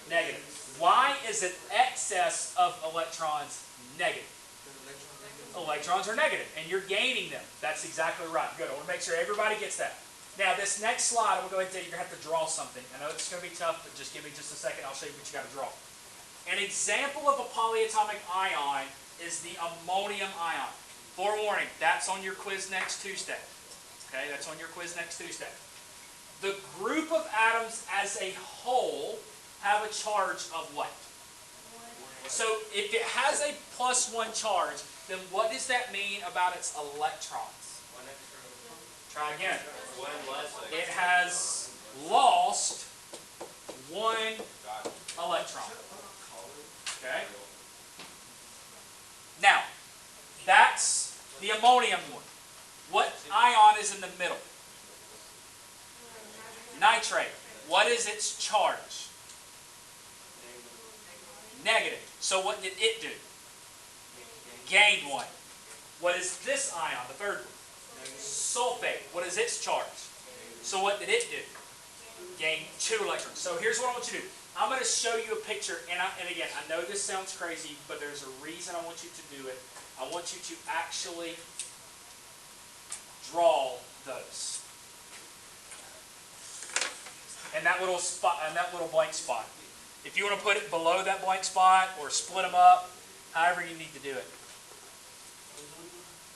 Negative. Why is it excess of electrons negative? Electrons are negative, and you're gaining them. That's exactly right. Good. I want to make sure everybody gets that. Now, this next slide, I'm going to go ahead and tell you, you're going to have to draw something. I know it's going to be tough, but just give me just a second. I'll show you what you got to draw. An example of a polyatomic ion is the ammonium ion. Forewarning, that's on your quiz next Tuesday. Okay, that's on your quiz next Tuesday. The group of atoms as a whole have a charge of what? So if it has a +1 charge, then what does that mean about its electrons? Try again. It has lost 1 electron. Okay? Now, that's the ammonium one. What ion is in the middle? Nitrate. What is its charge? Negative. So what did it do? Gained 1. What is this ion, the third one? Sulfate. What is its charge? So what did it do? Gained 2 electrons. So here's what I want you to do. I'm going to show you a picture, and again, I know this sounds crazy, but there's a reason I want you to do it. I want you to actually draw those. And that little spot, and that little blank spot. If you want to put it below that blank spot or split them up, however you need to do it.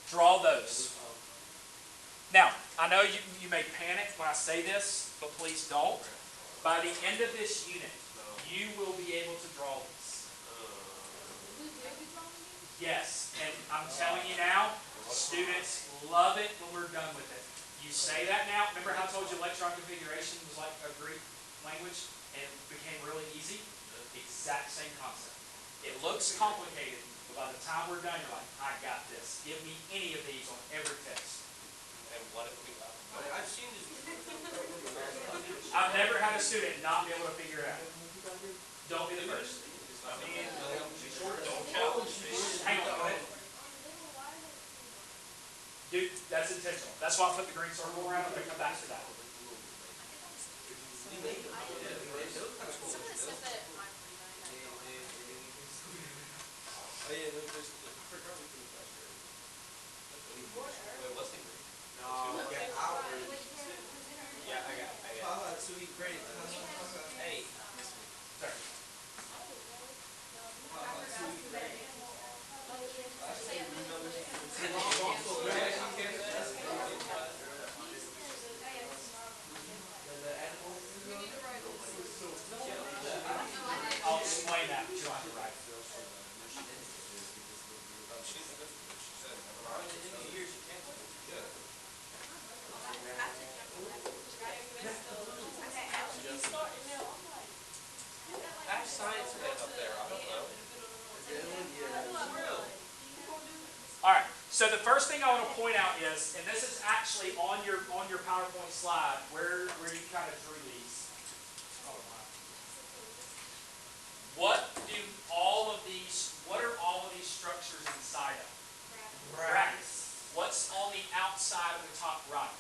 Draw those. Now, I know you may panic when I say this, but please don't. By the end of this unit, you will be able to draw these. Yes, and I'm telling you now, students love it when we're done with it. You say that now. Remember how I told you electron configuration was like a Greek language and it became really easy? Exact same concept. It looks complicated, but by the time we're done, you're like, I got this. Give me any of these on every test. And what if we? I've seen this. I've never had a student not be able to figure it out. Don't be the first. Don't challenge me. Hang on. Dude, that's intentional. That's why I put the green circle around. I'm going to come back to that. I'll explain that, but you'll have to write it. Have science man up there. I don't know. All right. So the first thing I want to point out is, and this is actually on your PowerPoint slide where you kind of drew these. Oh, wow. What are all of these structures inside of? Brackets. What's on the outside of the top right?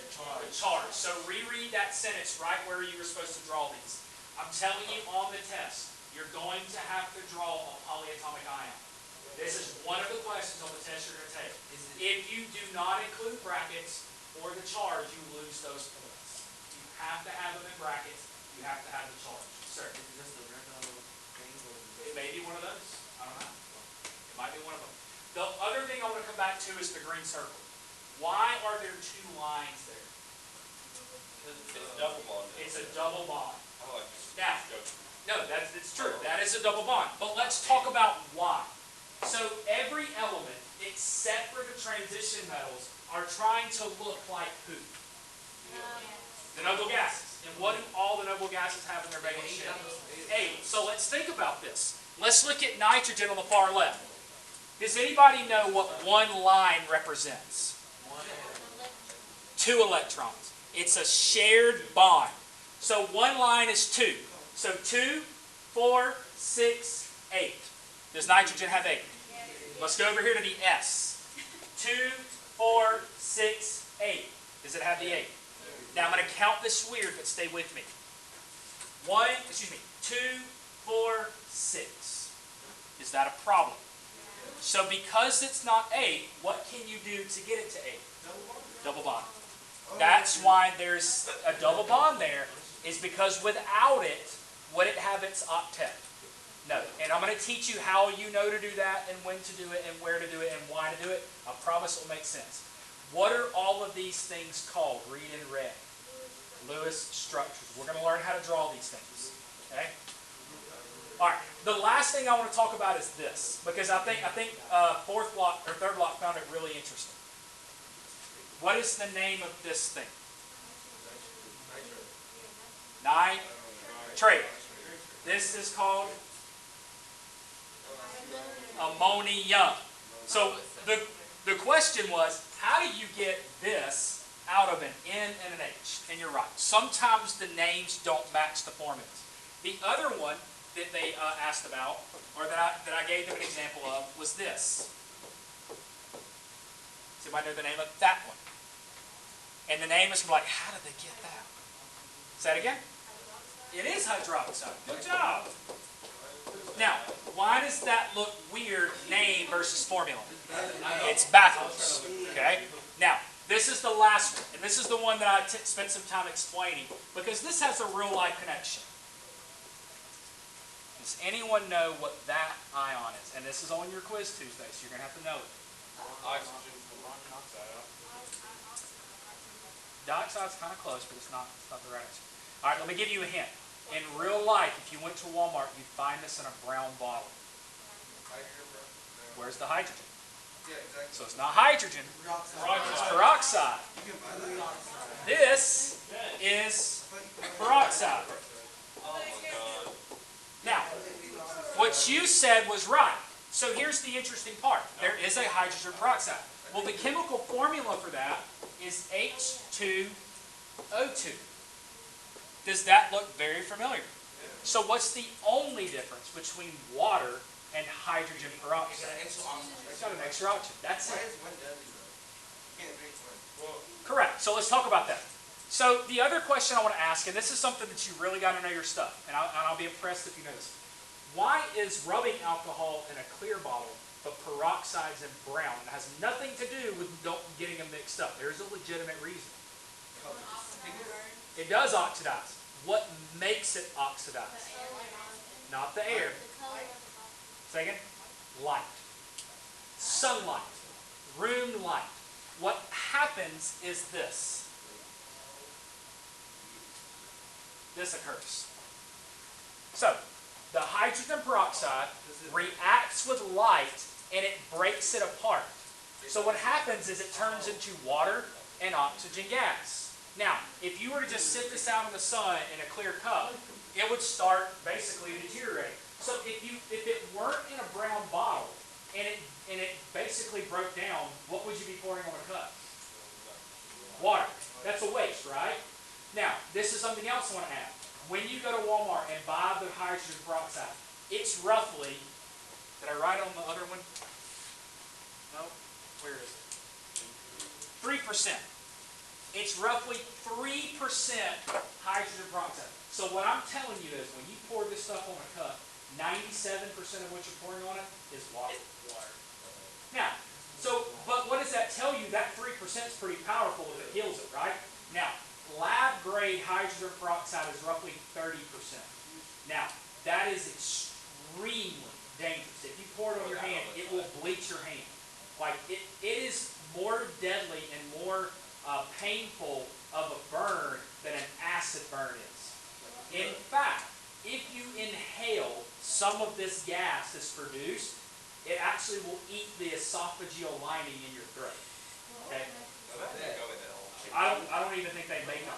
The charge. So reread that sentence right where you were supposed to draw these. I'm telling you on the test, you're going to have to draw a polyatomic ion. This is one of the questions on the test you're going to take. If you do not include brackets or the charge, you lose those points. You have to have them in brackets. You have to have the charge. Sir. It may be one of those. I don't know. It might be one of them. The other thing I want to come back to is the green circle. Why are there 2 lines there? It's a double bond. It's a double bond. I like this. Now, no, it's true. That is a double bond. But let's talk about why. So every element, except for the transition metals, are trying to look like who? The noble gases. And what do all the noble gases have in their regular shape? 8. So let's think about this. Let's look at nitrogen on the far left. Does anybody know what one line represents? 2 electrons. It's a shared bond. So one line is 2. So 2, 4, 6, 8. Does nitrogen have 8? Let's go over here to the S. 2, 4, 6, 8. Does it have the 8? Now I'm going to count this weird, but stay with me. 2, 4, 6. Is that a problem? So because it's not 8, what can you do to get it to 8? Double bond. That's why there's a double bond there, is because without it, would it have its octet? No. And I'm going to teach you how you know to do that and when to do it and where to do it and why to do it. I promise it will make sense. What are all of these things called? Read in red. Lewis structures. We're going to learn how to draw these things. Okay? All right. The last thing I want to talk about is this, because I think fourth block or third block found it really interesting. What is the name of this thing? Nitrate. This is called ammonium. So the question was, how do you get this out of an N and an H? And you're right. Sometimes the names don't match the formulas. The other one that they asked about, or that I gave them an example of, was this. Does anybody know the name of that one? And the name is like, how did they get that? Say it again. It is hydroxide. Good job. Now, why does that look weird, name versus formula? It's backwards. Okay? Now, this is the last one, and this is the one that I spent some time explaining, because this has a real life connection. Does anyone know what that ion is? And this is on your quiz Tuesday, so you're going to have to know it. Oxygen monoxide. Dioxide's kind of close, but it's not the right answer. All right, let me give you a hint. In real life, if you went to Walmart, you'd find this in a brown bottle. Where's the hydrogen? Yeah, exactly. So it's not hydrogen, it's peroxide. This is peroxide. Now, what you said was right. So here's the interesting part. There is a hydrogen peroxide. Well, the chemical formula for that is H2O2. Does that look very familiar? So what's the only difference between water and hydrogen peroxide? It's got an extra oxygen. That's it. Correct. So let's talk about that. So the other question I want to ask, and this is something that you really got to know your stuff, and I'll be impressed if you know this. Why is rubbing alcohol in a clear bottle, but peroxide's in brown? It has nothing to do with getting them mixed up. There's a legitimate reason. It does oxidize. What makes it oxidize? Not the air. Second, light. Sunlight. Room light. What happens is this. This occurs. So, the hydrogen peroxide reacts with light and it breaks it apart. So what happens is it turns into water and oxygen gas. Now, if you were to just sit this out in the sun in a clear cup, it would start basically deteriorating. So if it weren't in a brown bottle and it basically broke down, what would you be pouring on a cup? Water. That's a waste, right? Now, this is something else I want to add. When you go to Walmart and buy the hydrogen peroxide, it's roughly, did I write on the other one? No? Where is it? 3%. It's roughly 3% hydrogen peroxide. So what I'm telling you is when you pour this stuff on a cup, 97% of what you're pouring on it is water. Now, but what does that tell you? That 3% is pretty powerful if it heals it, right? Now, lab-grade hydrogen peroxide is roughly 30%. Now, that is extremely dangerous. If you pour it on your hand, it will bleach your hand. Like, it is more deadly and more painful of a burn than an acid burn is. In fact, if you inhale some of this gas that's produced, it actually will eat the esophageal lining in your throat. Okay? I don't even think they make 100%.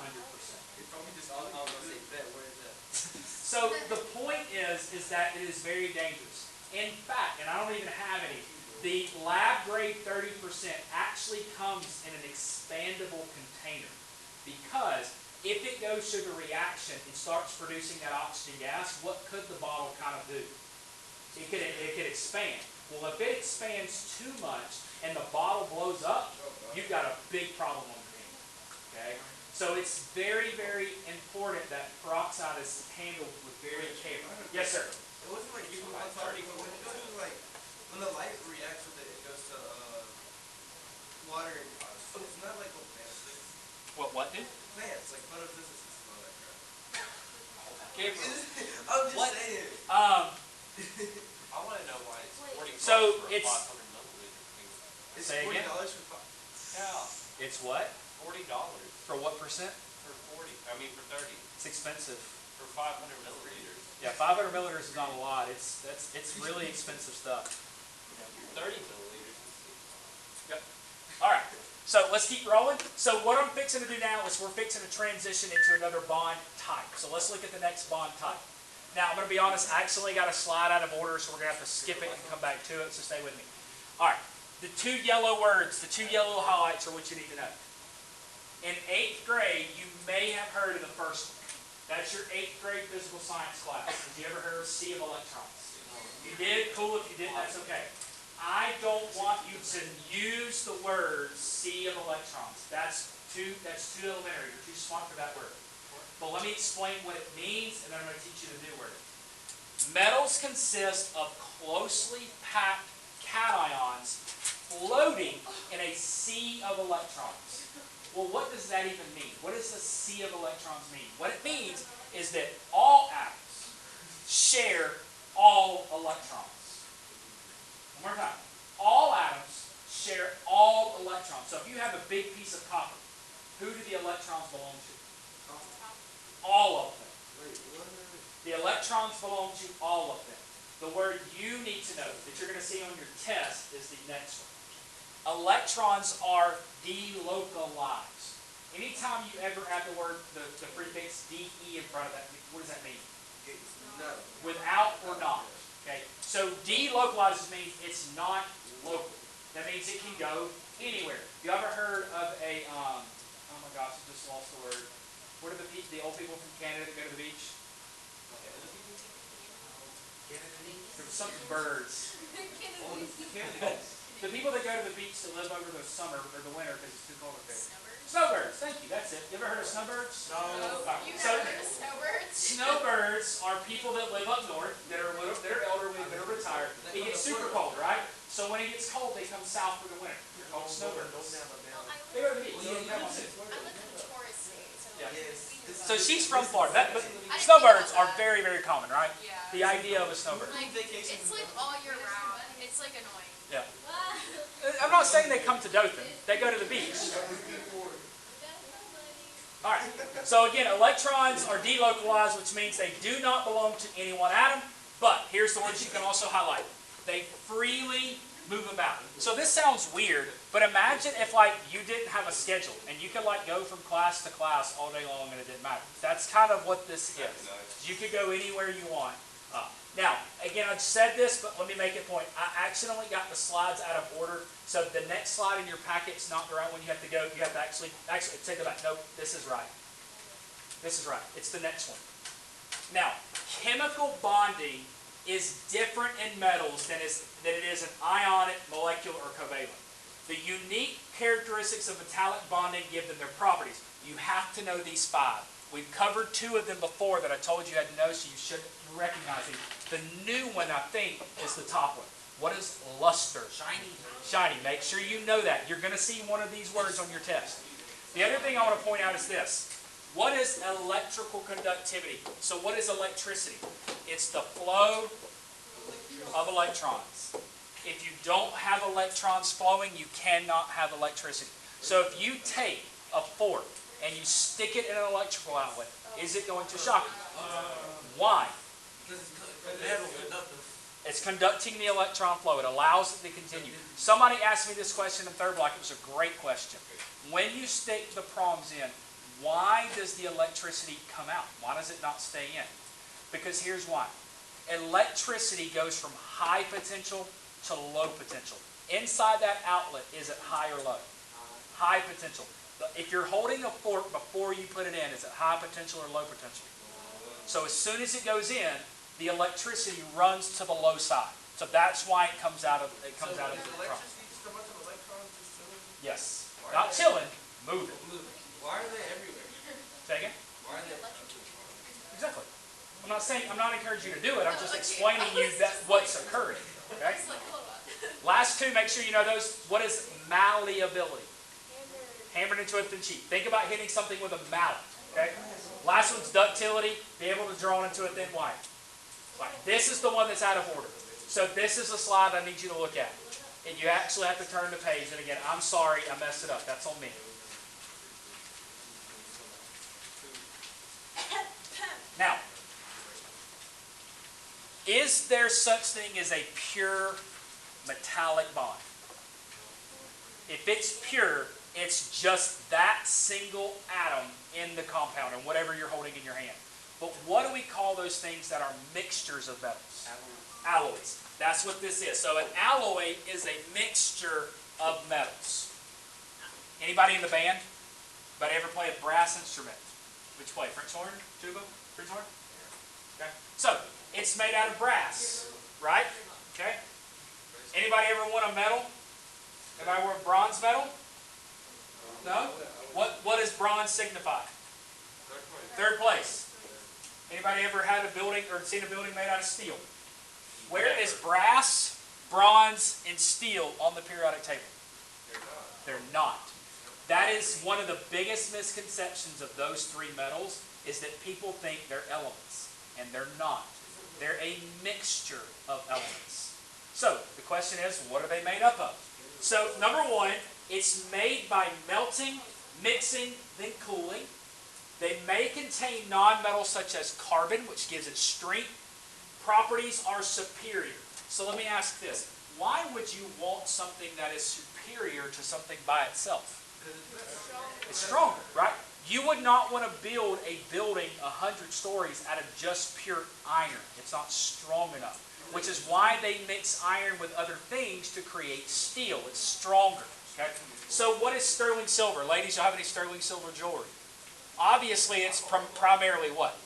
So the point is that it is very dangerous. In fact, and I don't even have any, the lab grade 30% actually comes in an expandable container, because if it goes through the reaction and starts producing that oxygen gas, what could the bottle kind of do? It could expand. Well, if it expands too much and the bottle blows up, you've got a big problem on your hand. Okay? So it's very, very important that peroxide is handled with very care. Yes, sir. It wasn't like you can but when it goes to when the light reacts with it, it goes to water and so it's not like what plants do. What do? Plants, like photosynthesis and all that crap. Gabriel. I'm just saying. I want to know why it's 40 So for it's- a 500 milliliter thing. It's Say again? $40 for Yeah, It's what? $40 For what percent? for 40. I mean for 30. It's expensive. For 500 milliliters. Yeah, 500 milliliters is not a lot. It's really expensive stuff. 30 milliliters. Yep. All right. So let's keep rolling. So what I'm fixing to do now is we're fixing to transition into another bond type. So let's look at the next bond type. Now, I'm going to be honest, I accidentally got a slide out of order, so we're going to have to skip it and come back to it, so stay with me. All right. The two yellow words, the two yellow highlights are what you need to know. In 8th grade, you may have heard of the first one. That's your 8th grade physical science class. Have you ever heard of sea of electrons? You did? Cool. If you didn't, that's okay. I don't want you to use the word sea of electrons. That's too elementary. You're too smart for that word. But let me explain what it means, and then I'm going to teach you the new word. Metals consist of closely packed cations floating in a sea of electrons. Well, what does that even mean? What does the sea of electrons mean? What it means is that all atoms share all electrons. One more time. All atoms share all electrons. So if you have a big piece of copper, who do the electrons belong to? All of them. The electrons belong to all of them. The word you need to know that you're going to see on your test is the next one. Electrons are delocalized. Anytime you ever add the word, the prefix DE in front of that, what does that mean? No. Without or not. Okay. So delocalized means it's not local. That means it can go anywhere. You ever heard of a oh my gosh, I just lost the word. What are the old people from Canada that go to the beach? There's something birds. The people that go to the beach to live over the summer or the winter because it's too cold up there. Snowbirds. Thank you. That's it. You ever heard of snowbirds? No. Right. You So never heard of snowbirds? snowbirds are people that live up north that are elderly, that are retired. It gets super cold, right? So when it gets cold, they come south for the winter. They're called snowbirds. They go to the beach. I live in the Taurus state, so Yeah. we So she's from Florida. But snowbirds are very, very common, right? Yeah. The idea of a snowbird. Like, it's like all year round. It's like annoying. Yeah. I'm not saying they come to Dothan. They go to the beach. All right. So again, electrons are delocalized, which means they do not belong to any one atom. But here's the words you can also highlight. They freely move about. So this sounds weird, but imagine if you didn't have a schedule and you could go from class to class all day long and it didn't matter. That's kind of what this is. You could go anywhere you want. Now, again, I've said this, but let me make a point. I accidentally got the slides out of order. So the next slide in your packet's not the right one. You have to go. You have to actually take it back. Nope, this is right. This is right. It's the next one. Now, chemical bonding is different in metals than it is in ionic, molecular, or covalent. The unique characteristics of metallic bonding give them their properties. You have to know these 5. We've covered 2 of them before that I told you had to know, so you should recognize them. The new one, I think, is the top one. What is luster? Shiny. Shiny. Make sure you know that. You're going to see one of these words on your test. The other thing I want to point out is this. What is electrical conductivity? So what is electricity? It's the flow of electrons. If you don't have electrons flowing, you cannot have electricity. So if you take a fork and you stick it in an electrical outlet, is it going to shock you? Why? It's conducting the electron flow. It allows it to continue. Somebody asked me this question in 3rd block. It was a great question. When you stick the prongs in, why does the electricity come out? Why does it not stay in? Because here's why. Electricity goes from high potential to low potential. Inside that outlet, is it high or low? High potential. If you're holding a fork before you put it in, is it high potential or low potential? So as soon as it goes in, the electricity runs to the low side. So that's why it comes out of the prong. Electricity just a bunch of electrons just chilling? Yes. Not chilling, moving. Why are they everywhere? Say again? Why are they? Exactly. I'm not encouraging you to do it. I'm just explaining you what's occurring. Okay? It's like, hold on. Last 2, make sure you know those. What is malleability? Hammered into a thin sheet. Think about hitting something with a mallet. Okay? Last one's ductility. Be able to draw it into a thin wire. Right. This is the one that's out of order. So this is the slide I need you to look at. And you actually have to turn the page. And again, I'm sorry I messed it up. That's on me. Now, is there such thing as a pure metallic bond? If it's pure, it's just that single atom in the compound and whatever you're holding in your hand. But what do we call those things that are mixtures of metals? Alloys. That's what this is. So an alloy is a mixture of metals. Anybody in the band? Anybody ever play a brass instrument? Which play? French horn? Tuba? French horn? Okay. So, it's made out of brass, right? Okay. Anybody ever won a medal? Anybody won a bronze medal? No? What does bronze signify? Third place. Anybody ever had a building or seen a building made out of steel? Where is brass, bronze, and steel on the periodic table? They're not. That is one of the biggest misconceptions of those three metals, is that people think they're elements, and they're not. They're a mixture of elements. So, the question is, what are they made up of? So, number one, it's made by melting, mixing, then cooling. They may contain nonmetals such as carbon, which gives it strength. Properties are superior. So let me ask this. Why would you want something that is superior to something by itself? It's stronger, right? You would not want to build a building 100 stories out of just pure iron. It's not strong enough. Which is why they mix iron with other things to create steel. It's stronger. Okay? So what is sterling silver? Ladies, you have any sterling silver jewelry? Obviously, it's primarily what?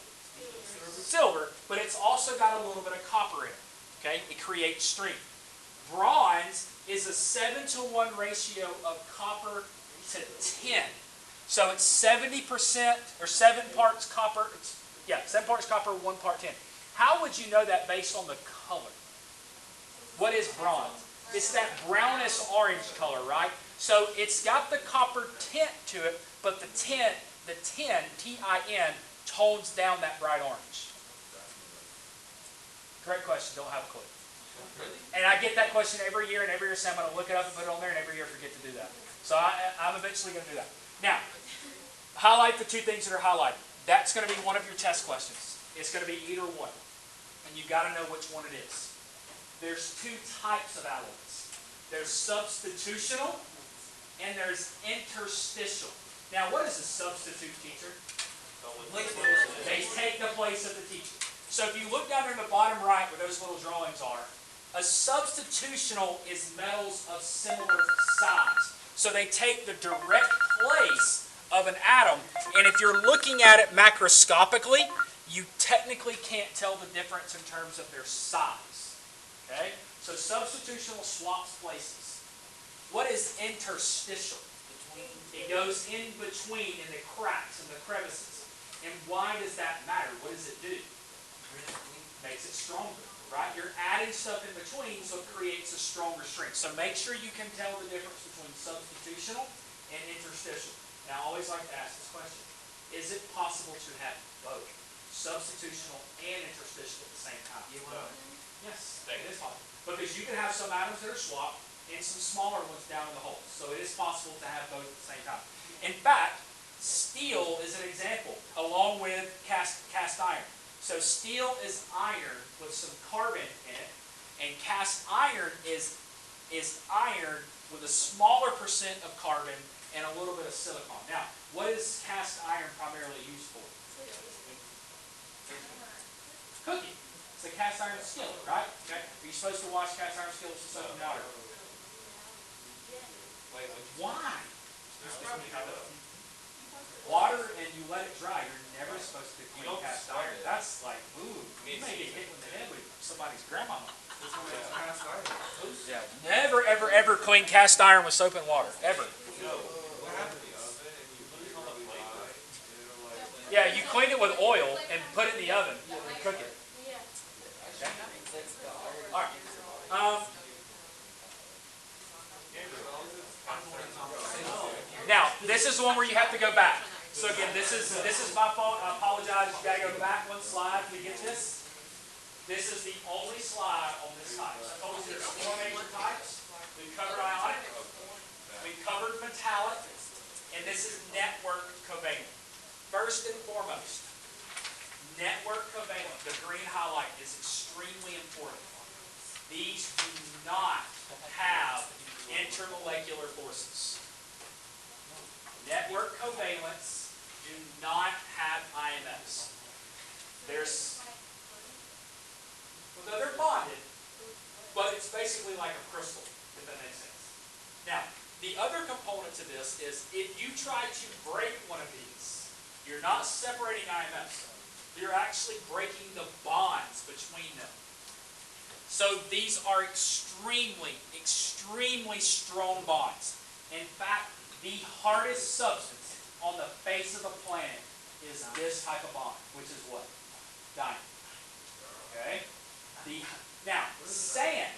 Silver, but it's also got a little bit of copper in it. Okay? It creates strength. Bronze is a 7-to-1 ratio of copper to tin. So it's 70% or 7 parts copper. 7 parts copper, 1 part tin. How would you know that based on the color? What is bronze? It's that brownish orange color, right? So it's got the copper tint to it, but the tin, T-I-N, tones down that bright orange. Great question. Don't have a clue. And I get that question every year, and every year say I'm going to look it up and put it on there, and every year I forget to do that. So I'm eventually going to do that. Now, highlight the two things that are highlighted. That's going to be one of your test questions. It's going to be either one. And you've got to know which one it is. There's two types of alloys. There's substitutional, and there's interstitial. Now, what is a substitute, teacher? They take the place of the teacher. So if you look down there in the bottom right where those little drawings are, a substitutional is metals of similar size. So they take the direct place of an atom, and if you're looking at it macroscopically, you technically can't tell the difference in terms of their size. Okay? So substitutional swaps places. What is interstitial? It goes in between in the cracks and the crevices. And why does that matter? What does it do? Makes it stronger, right? You're adding stuff in between, so it creates a stronger strength. So make sure you can tell the difference between substitutional and interstitial. Now, I always like to ask this question. Is it possible to have both substitutional and interstitial at the same time? Yes, it is possible. Because you can have some atoms that are swapped and some smaller ones down in the hole. So it is possible to have both at the same time. In fact, steel is an example, along with cast iron. So steel is iron with some carbon in it, and cast iron is iron with a smaller percent of carbon and a little bit of silicon. Now, what is cast iron primarily used for? Cooking. It's a cast iron skillet, right? Okay. Are you supposed to wash cast iron skillets with soap and water? Why? Water and you let it dry. You're never supposed to clean cast iron. That's like, ooh, you may get hit in the head with somebody's grandmama. Yeah. Never, ever, ever clean cast iron with soap and water. Ever. Yeah, you clean it with oil and put it in the oven and cook it. Okay. All right. Now, this is the one where you have to go back. So again, this is my fault. I apologize. You got to go back one slide to get this. This is the only slide on this type. So I told you there's 4 major types. We've covered ionic, we've covered metallic, and this is network covalent. First and foremost, network covalent, the green highlight, is extremely important. These do not have intermolecular forces. Network covalents do not have IMFs. Well, they're bonded, but it's basically like a crystal, if that makes sense. Now, the other component to this is if you try to break one of these, you're not separating IMFs. You're actually breaking the bonds between them. So these are extremely, extremely strong bonds. In fact, the hardest substance on the face of the planet is this type of bond, which is what? Diamond. Okay? Now, sand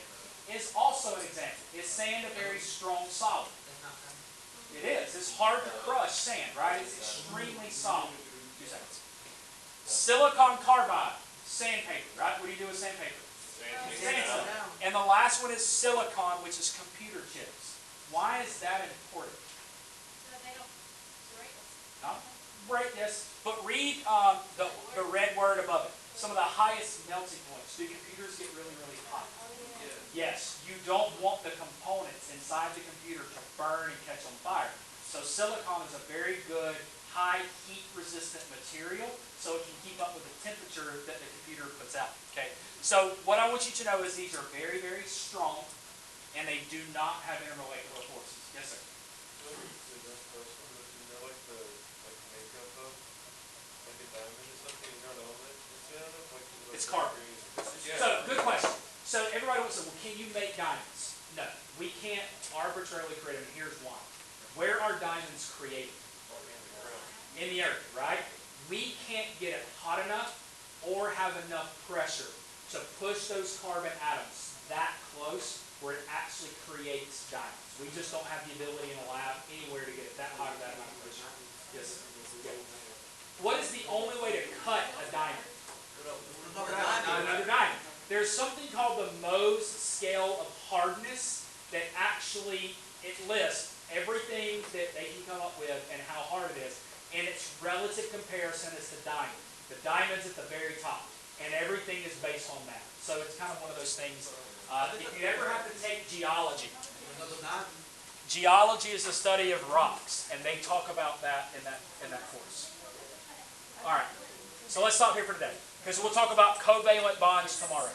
is also an example. Is sand a very strong solid? It is. It's hard to crush sand, right? It's extremely solid. 2 seconds. Silicon carbide, sandpaper, right? What do you do with sandpaper? Sandpaper. And the last one is silicon, which is computer chips. Why is that important? So they don't break. Not break this, but read the red word above it. Some of the highest melting points. Do computers get really, really hot? Yes, you don't want the components inside the computer to burn and catch on fire. So silicon is a very good high heat resistant material, so it can keep up with the temperature that the computer puts out. Okay. So what I want you to know is these are very, very strong, and they do not have intermolecular forces. Yes, sir. It's carbon. So, good question. So, everybody wants to say, well, can you make diamonds? No, we can't arbitrarily create them. Here's why. Where are diamonds created? In the earth, right? We can't get it hot enough or have enough pressure to push those carbon atoms that close where it actually creates diamonds. We just don't have the ability in a lab anywhere to get it that hot or that amount of pressure. Yes, sir. Yeah. What is the only way to cut a diamond? Another diamond. There's something called the Mohs scale of hardness that actually it lists everything that they can come up with and how hard it is. And its relative comparison is the diamond. The diamond's at the very top. And everything is based on that. So it's kind of one of those things. If you ever have to take geology, geology is the study of rocks. And they talk about that in that course. All right. So let's stop here for today. Because we'll talk about covalent bonds tomorrow.